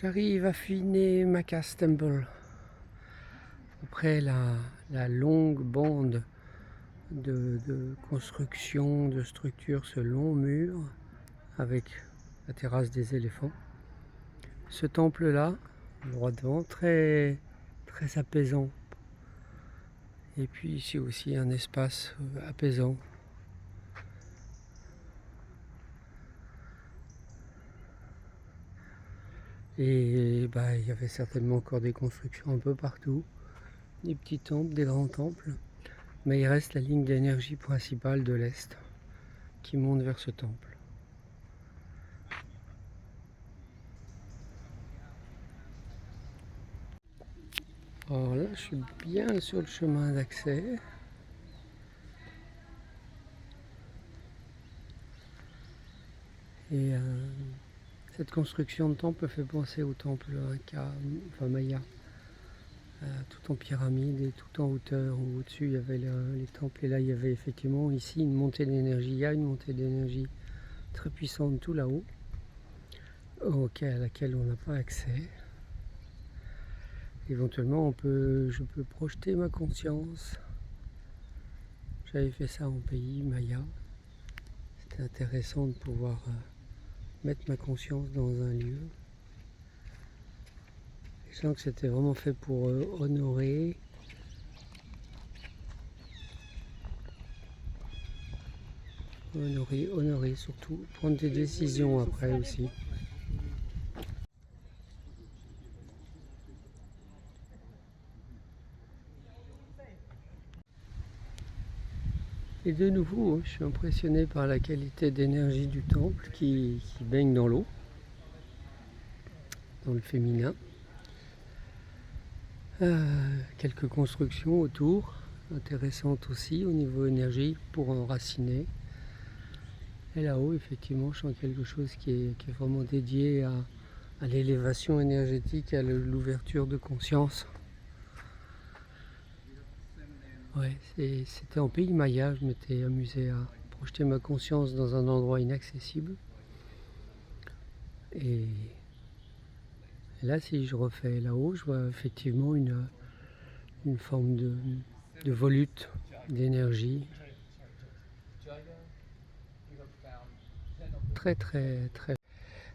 J'arrive à finir Macas Temple. Après la longue bande de construction, de structure, ce long mur avec la terrasse des éléphants. Ce temple-là, droit devant, très apaisant. Et puis ici aussi un espace apaisant. Et bah, il y avait certainement encore des constructions un peu partout, des petits temples, des grands temples, mais il reste la ligne d'énergie principale de l'Est qui monte vers ce temple. Alors là, je suis bien sur le chemin d'accès. Et cette construction de temple fait penser au temple Inca, enfin Maya, tout en pyramide et tout en hauteur. Au-dessus, il y avait les temples et là, il y avait effectivement ici une montée d'énergie. Il y a une montée d'énergie très puissante tout là-haut, à laquelle on n'a pas accès. Éventuellement, je peux projeter ma conscience. J'avais fait ça en pays Maya. C'était intéressant de pouvoir mettre ma conscience dans un lieu. Je sens que c'était vraiment fait pour honorer surtout, prendre des décisions après aussi. Et de nouveau, je suis impressionné par la qualité d'énergie du temple qui baigne dans l'eau, dans le féminin. Quelques constructions autour, intéressantes aussi au niveau énergie pour enraciner. Et là-haut, effectivement, je sens quelque chose qui est vraiment dédié à l'élévation énergétique, à l'ouverture de conscience. Ouais, c'était en pays Maya, je m'étais amusé à projeter ma conscience dans un endroit inaccessible. Et là, si je refais là-haut, je vois effectivement une forme de volute d'énergie. Très.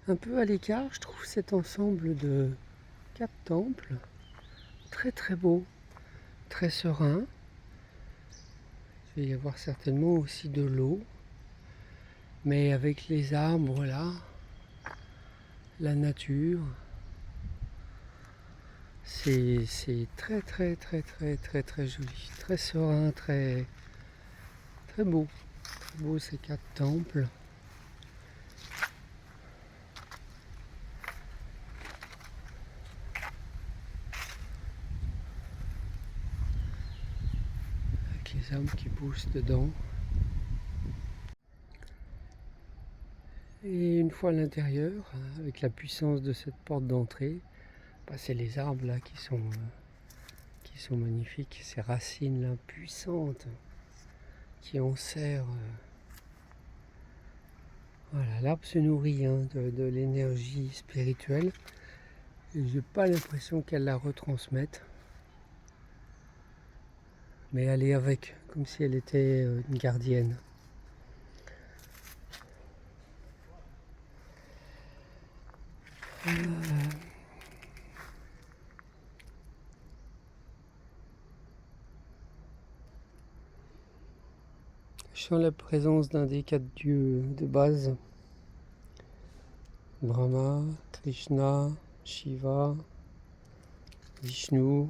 Un peu à l'écart, je trouve cet ensemble de 4 temples très beau, très serein. Il va y avoir certainement aussi de l'eau, mais avec les arbres là, la nature, c'est très joli, très serein, très beau. Très beau ces 4 temples. Avec les arbres qui poussent dedans. Et une fois à l'intérieur, avec la puissance de cette porte d'entrée, c'est les arbres là qui sont magnifiques, ces racines là puissantes qui enserrent. Voilà, l'arbre se nourrit de l'énergie spirituelle et j'ai pas l'impression qu'elle la retransmette, mais elle est avec, comme si elle était une gardienne. Je sens la présence d'un des 4 dieux de base. Brahma, Krishna, Shiva, Vishnu,